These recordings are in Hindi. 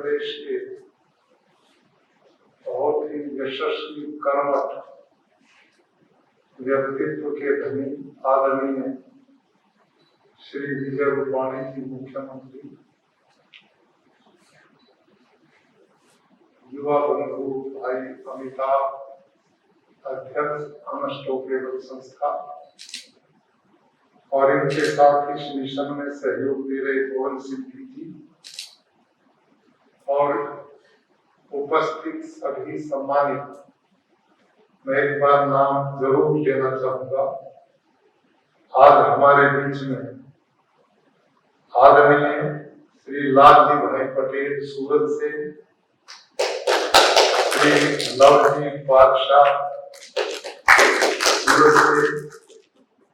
प्रदेश के बहुत ही यशस्वी कर्मठ व्यक्तित्व के धनी आदरणीय श्री विजय रूपाणी जी मुख्यमंत्री, युवा बंधु भाई अमिताभ अध्यक्ष अनस्टॉपेबल संस्था और इनके साथ इस मिशन में सहयोग दे रहे पवन सिद्धि जी और उपस्थित सभी सम्मानित, मैं एक बार नाम जरूर लेना चाहूंगा। आज हमारे बीच में आदरणीय श्री लालजी भाई पटेल सूरत से, श्री लवजी बादशाह सूरत से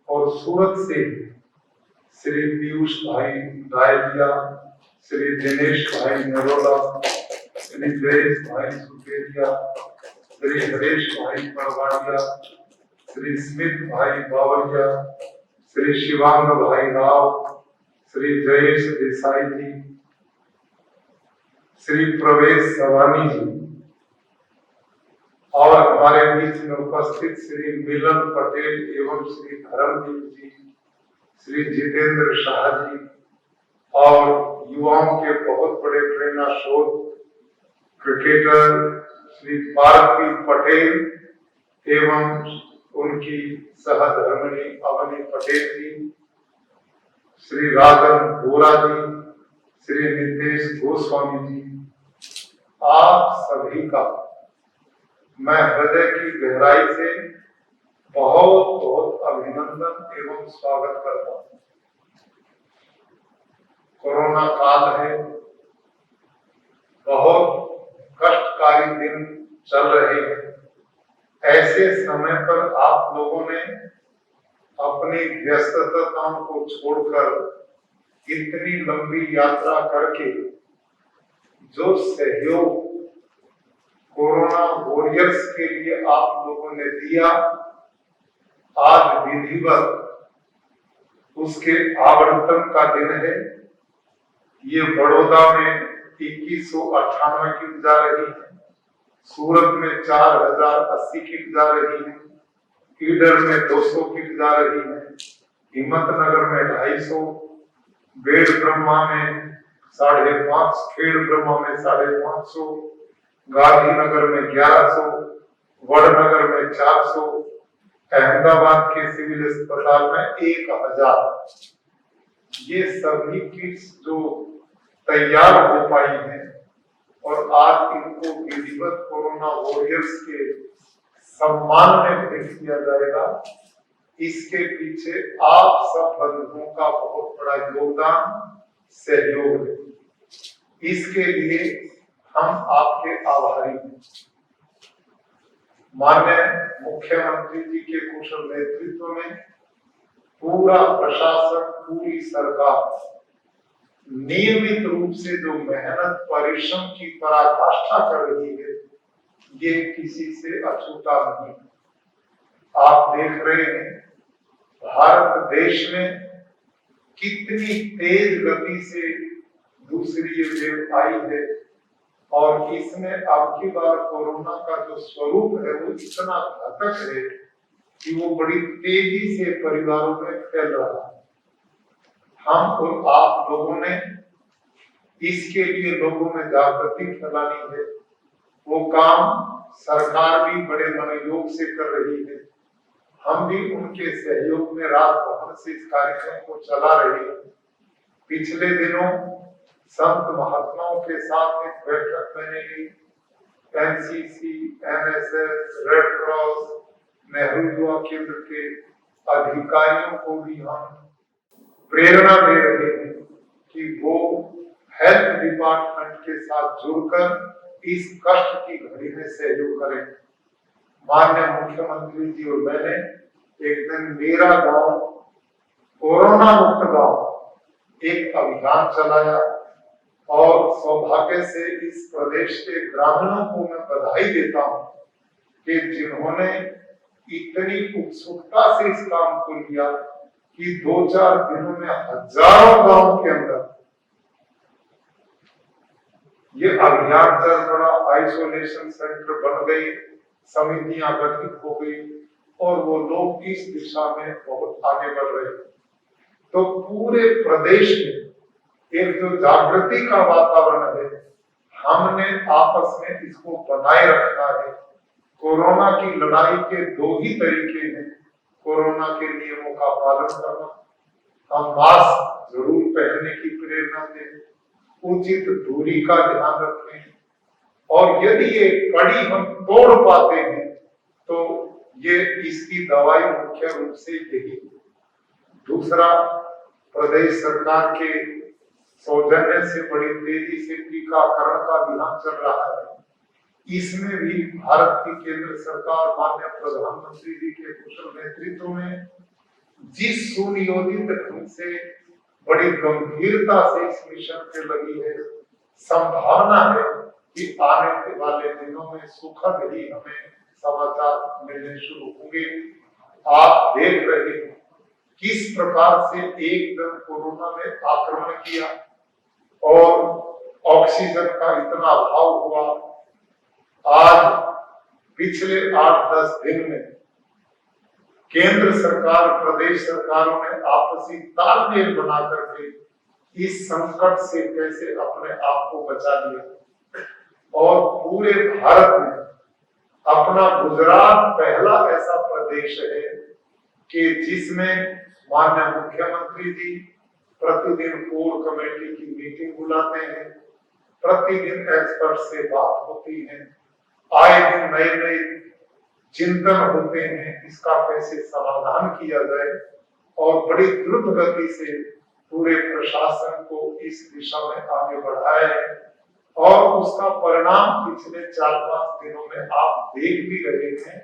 और सूरत से श्री पीयूष भाई डायलिया, श्री दिनेश भाई नरोला, श्री जयेश भाई सुपेरिया, श्री हरेश भाई परवाड़िया, श्री स्मित भाई बावरिया, श्री शिवांग भाई राव, श्री जयेश देसाई जी, श्री प्रवेश सवानी जी और हमारे बीच में उपस्थित श्री मिलन पटेल एवं श्री धर्मवीर जी, श्री जितेंद्र शाह जी और युवाओं के बहुत बड़े प्रेरणा स्रोत क्रिकेटर श्री पार्थिव पटेल एवं उनकी सहधर्मिणी अवनी पटेल जी, श्री राजन बोरा जी, श्री नितेश गोस्वामी जी, आप सभी का मैं हृदय की गहराई से बहुत बहुत अभिनंदन एवं स्वागत करता हूं। कोरोना काल है, बहुत कष्टकारी दिन चल रहे हैं। ऐसे समय पर आप लोगों ने अपनी व्यस्तताओं को छोड़कर इतनी लंबी यात्रा करके जो सहयोग कोरोना वॉरियर्स के लिए आप लोगों ने दिया, आज विधिवत उसके आवंटन का दिन है। ये बड़ौदा में 2198 किट जा रही है, सूरत में 4080 किट जा रही है, ईडर में 200 किट जा रही है, हिम्मतनगर में 250, बेड़ ब्रह्मा में 550, खेड़ ब्रह्मा में 550, गांधीनगर में 1100, वडनगर में 400, अहमदाबाद के सिविल अस्पताल में 1000। ये सभी किट्स जो तैयार हो पाई हैं और आज इनको विधिवत कोरोना वॉरियर्स के सम्मान में भेंट किया जाएगा, इसके पीछे आप सब बंधुओं का बहुत बड़ा योगदान सहयोग है। इसके लिए हम आपके आभारी हैं। माननीय मुख्यमंत्री जी के कुशल नेतृत्व में पूरा प्रशासन, पूरी सरकार नियमित रूप से जो मेहनत परिश्रम की पराकाष्ठा कर रही है, ये किसी से अछूता नहीं। आप देख रहे हैं भारत देश में कितनी तेज गति से दूसरी ये वेव आई है और इसमें अब की बार कोरोना का जो स्वरूप है वो इतना घातक है कि वो बड़ी तेजी से परिवारों में फैल रहा है। हम और आप लोगों ने इसके लिए लोगों में जागृति फैलानी है। वो काम सरकार भी बड़े मनोयोग से कर रही है, हम भी उनके सहयोग में रात भर से इस कार्यक्रम को चला रहे हैं। पिछले दिनों संत महात्माओं के साथ एक बैठक मैंने ली। NCC, NSS, red cross, Nehru Yuva Kendra के अधिकारियों को भी हम प्रेरणा दे रहे हैं कि वो हेल्थ डिपार्टमेंट के साथ जुड़कर इस कष्ट की घड़ी में सहयोग करें। माननीय मुख्यमंत्री जी और मैंने एक दिन मेरा गांव कोरोना मुक्त गांव एक अभियान चलाया और सौभाग्य से इस प्रदेश के ग्रामीणों को मैं बधाई देता हूं कि जिन्होंने इतनी उत्सुकता से इस काम को लिया कि 2-4 दिनों में हजारों गांव के अंदर ये अभियान चल पड़ा, आइसोलेशन सेंटर बन गए, समितियां गठित हो गई और वो लोग इस दिशा में बहुत आगे बढ़ रहे हैं। तो पूरे प्रदेश में एक जो जागृति का वातावरण है, हमने आपस में इसको बनाए रखना है। कोरोना की लड़ाई के दो ही तरीके हैं, कोरोना के नियमों का पालन करना, हम मास्क जरूर पहनने की प्रेरणा दें, उचित दूरी का ध्यान रखें, और यदि ये कड़ी हम तोड़ पाते हैं तो ये इसकी दवाई मुख्य रूप से यही। दूसरा, प्रदेश सरकार के सौजन्य से बड़ी तेजी से टीकाकरण का अभियान चल रहा है। इसमें भी भारत की केंद्र सरकार माननीय प्रधानमंत्री जी के कुशल नेतृत्व में जिस सुनियोजित ढंग से बड़ी गंभीरता से इस मिशन पे लगी है, संभावना है कि आने वाले दिनों में सुखद ही हमें समाचार मिलने शुरू होंगे। आप देख रहे हैं किस प्रकार से एकदम कोरोना ने आक्रमण किया और ऑक्सीजन का इतना अभाव हुआ। आज पिछले 8-10 दिन में केंद्र सरकार, प्रदेश सरकारों ने आपसी तालमेल बना करके इस संकट से कैसे अपने आप को बचा लिया, और पूरे भारत में अपना गुजरात पहला ऐसा प्रदेश है कि जिसमें माननीय मुख्यमंत्री जी प्रतिदिन कोर कमेटी की मीटिंग बुलाते हैं, प्रतिदिन एक्सपर्ट से बात होती है, आए दिन नए नए चिंतन होते हैं, इसका कैसे समाधान किया जाए, और बड़ी द्रुत गति से पूरे प्रशासन को इस दिशा में आगे बढ़ाया है। और उसका परिणाम पिछले 4-5 दिनों में आप देख भी रहे हैं।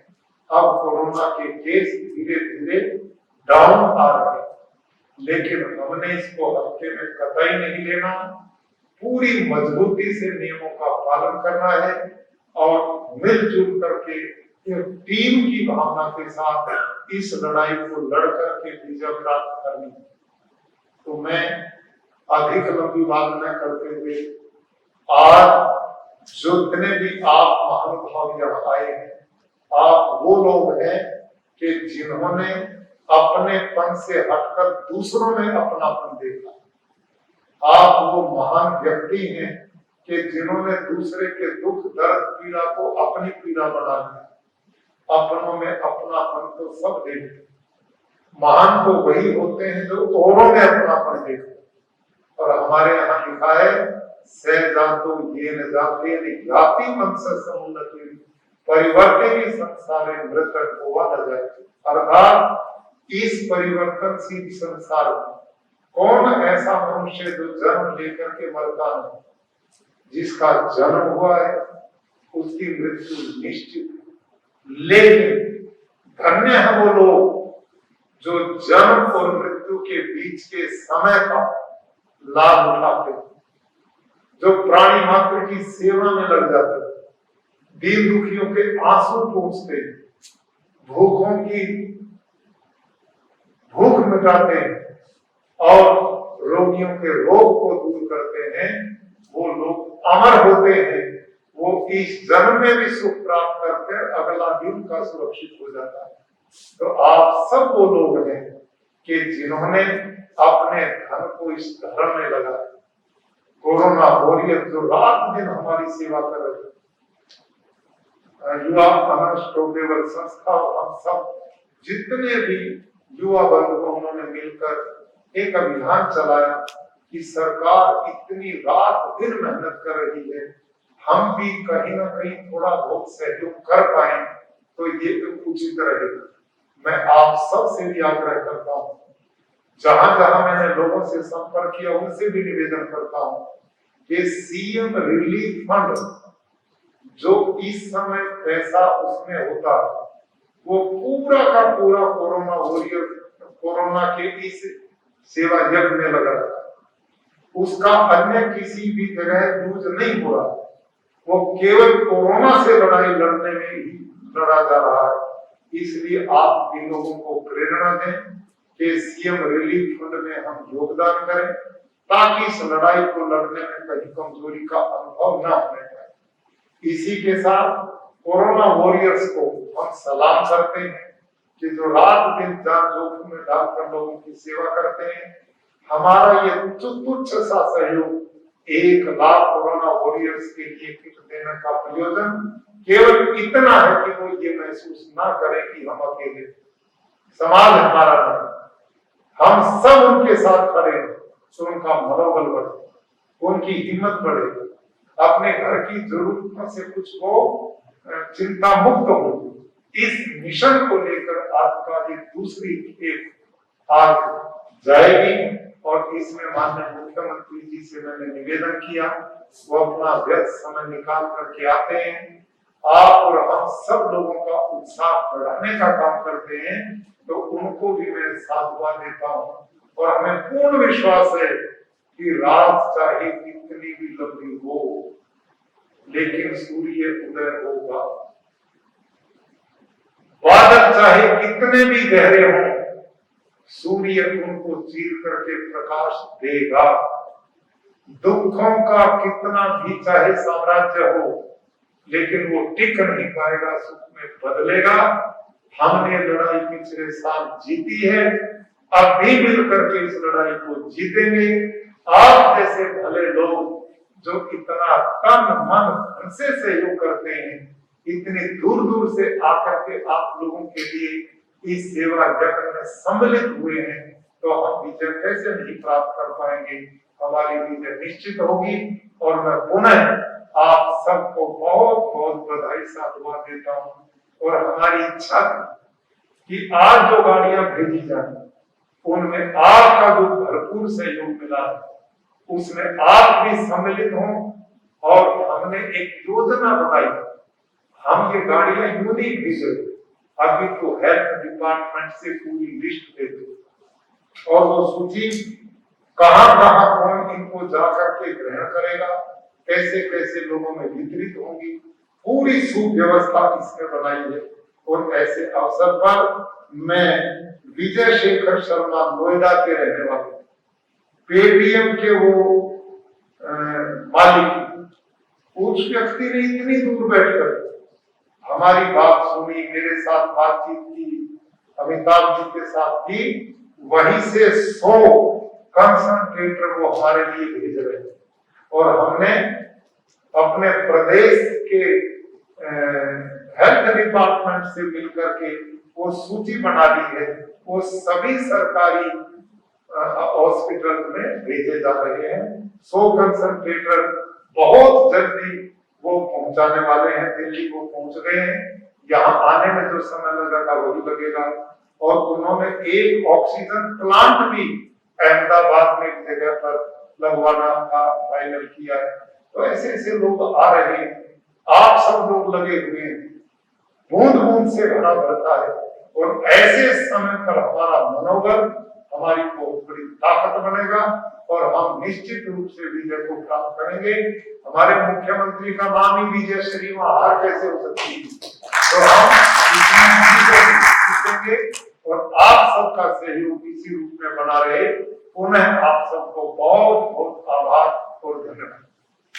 अब कोरोना के केस धीरे धीरे डाउन आ रहे हैं, लेकिन हमने इसको हल्के में कतई नहीं लेना, पूरी मजबूती से नियमों का पालन करना है और मिलजुल करके टीम की भावना के साथ इस लड़ाई को लड़ करके विजय प्राप्त करनी है। तो मैं अधिक लंबी बात न करते हुए, आज जितने भी आप महानुभाव यहाँ आए हैं, आप वो लोग हैं कि जिन्होंने अपनेपन से हटकर दूसरों में अपनापन देखा। आप वो महान व्यक्ति हैं कि जिन्होंने दूसरे के दुख दर्द पीड़ा को अपनी पीड़ा बना लिया। अपनों में अपनापन तो सब देखते, महान तो वही होते हैं जो औरों में अपनापन देखते। और हमारे यहाँ लिखा है, सहजातो ये न जाते जाति मंस समुन्नति परिवर्तन संसारे मृतक होवा न जाए। अर्थात इस परिवर्तनशील संसार में कौन ऐसा मनुष्य जो जन्म लेकर के मरता नहीं, जिसका जन्म हुआ है उसकी मृत्यु निश्चित है। लेकिन धन्य है वो लोग जो जन्म और मृत्यु के बीच के समय का लाभ उठाते, जो प्राणी मात्र की सेवा में लग जाते, दीन दुखियों के आंसू पोंछते, भूखों की भूख मिटाते हैं और रोगियों के रोग को दूर करते हैं। वो लोग अमर होते हैं, वो इस जन्म में भी सुख प्राप्त करते हैं, अगला दिन का सुरक्षित हो जाता है। तो आप सब वो लोग हैं कि जिन्होंने अपने धन को इस धर्म में लगाया। कोरोना वॉरियर जो रात दिन हमारी सेवा कर रहे हैं, युवा अनस्टोबेबल संस्था, हम सब जितने भी युवा वर्ग को उन्होंने मिलकर एक अभियान चलाया कि सरकार इतनी रात दिन मेहनत कर रही है, हम भी कहीं ना कहीं थोड़ा बहुत सहयोग कर पाए तो ये उचित रहेगा। मैं आप सब से भी आग्रह करता हूँ, जहां जहां मैंने लोगों से संपर्क किया उनसे भी निवेदन करता हूँ कि सीएम रिलीफ फंड जो इस समय पैसा उसमें होता है, वो पूरा का पूरा कोरोना वॉरियर, कोरोना के इस सेवा यज्ञ में लगा है। उसका अन्य किसी भी जगह यूज नहीं हो रहा, वो केवल कोरोना से लड़ाई लड़ने में ही लड़ा जा रहा है। इसलिए आप इन लोगों को प्रेरणा दें कि सीएम रिलीफ फंड में हम योगदान करें ताकि इस लड़ाई को लड़ने में कहीं कमजोरी का अनुभव न होने पाए। इसी के साथ कोरोना वॉरियर्स को हम सलाम करते हैं कि जो रात दिन जान जोखिम में डालकर लोगों की सेवा करते हैं। हमारा ये तुच्छ सा सहयोग 1 लाख कोरोना वॉरियर्स के लिए किट देने का प्रयोजन केवल इतना है कि वो ये महसूस ना करें कि हम अकेले, समाज हमारा नहीं, हम सब उनके साथ खड़े हैं, तो उनका मनोबल बढ़े, उनकी हिम्मत बढ़े, अपने घर की जरूरतों से कुछ को चिंता मुक्त हो। इस मिशन को लेकर आज का ये दूसरी खेप आज जाएगी और इसमें माननीय मुख्यमंत्री जी से मैंने निवेदन किया, वो अपना व्यस्त समय निकाल करके आते हैं, आप और हम सब लोगों का उत्साह बढ़ाने का काम करते हैं, तो उनको भी मैं साधुवाद देता हूँ और हमें पूर्ण विश्वास है कि रात चाहे कितनी भी लंबी हो, लेकिन सूर्य उदय होगा। बादल चाहे कितने भी गहरे हों, सूर्य उनको चीर करके प्रकाश देगा। दुखों का कितना भी चाहे साम्राज्य हो, लेकिन वो टिक नहीं पाएगा, सुख में बदलेगा। हमने लड़ाई पिछले साल जीती है, अब भी मिलकर के इस लड़ाई को जीतेंगे। आप जैसे भले लोग जो इतना तन मन धन से सहयोग करते हैं, इतनी दूर दूर से आकर के आप लोगों के लिए इस सेवा जगत में सम्मिलित हुए हैं, तो हम विजय कैसे नहीं प्राप्त कर पाएंगे। हमारी विजय निश्चित होगी और मैं पुनः आप सबको बहुत बहुत बधाई साधुवाद देता हूँ। और हमारी इच्छा कि आज जो गाड़ियां भेजी जाए उनमें आपका जो भरपूर सहयोग मिला है, उसमें आप भी सम्मिलित हों। और हमने एक योजना बनाई, हम ये गाड़ियां यूं नहीं भेजे, अभी तो हेल्थ डिपार्टमेंट से पूरी लिस्ट देते और वो सूची कहां कहां कौन इनको जाकर के ग्रहण करेगा, कैसे कैसे लोगों में वितरित होंगी, पूरी सुव्यवस्था इसमें बनाई है। और ऐसे अवसर पर मैं विजय शेखर शर्मा नोएडा के रहने वाले, पेटीएम के वो मालिक, उस व्यक्ति ने इतनी दूर बैठकर हमारी बात सुनी, मेरे साथ बातचीत की, अमिताभ जी के साथ की, वहीं से 100 कंसंट्रेटर वो हमारे लिए भेज रहे हैं। और हमने अपने प्रदेश के हेल्थ डिपार्टमेंट से मिलकर के वो सूची बना ली है, वो सभी सरकारी हॉस्पिटल में भेजे जा रहे हैं। 100 कंसंट्रेटर बहुत जल्दी वो पहुंचाने वाले हैं, दिल्ली को पहुंच गए हैं। यहाँ आने में जो समय लगेगा वही लगेगा। और उन्होंने एक ऑक्सीजन प्लांट भी अहमदाबाद में एक जगह पर लगवाना का फाइनल किया है। तो ऐसे ऐसे लोग आ रहे हैं, आप सब लोग लगे हुए हैं, बूंद बूंद से घड़ा भरता है। और ऐसे समय पर हमारा मनोबल, हमारी बहुत बड़ी ताकत बनेगा और हम निश्चित रूप से विजय को प्राप्त करेंगे। हमारे मुख्यमंत्री का नाम ही विजय श्री, हार कैसे हो सकती है। तो हम जीतेंगे और आप सबका सहयोग इसी रूप में बना रहे। पुनः आप सबको बहुत बहुत आभार और धन्यवाद।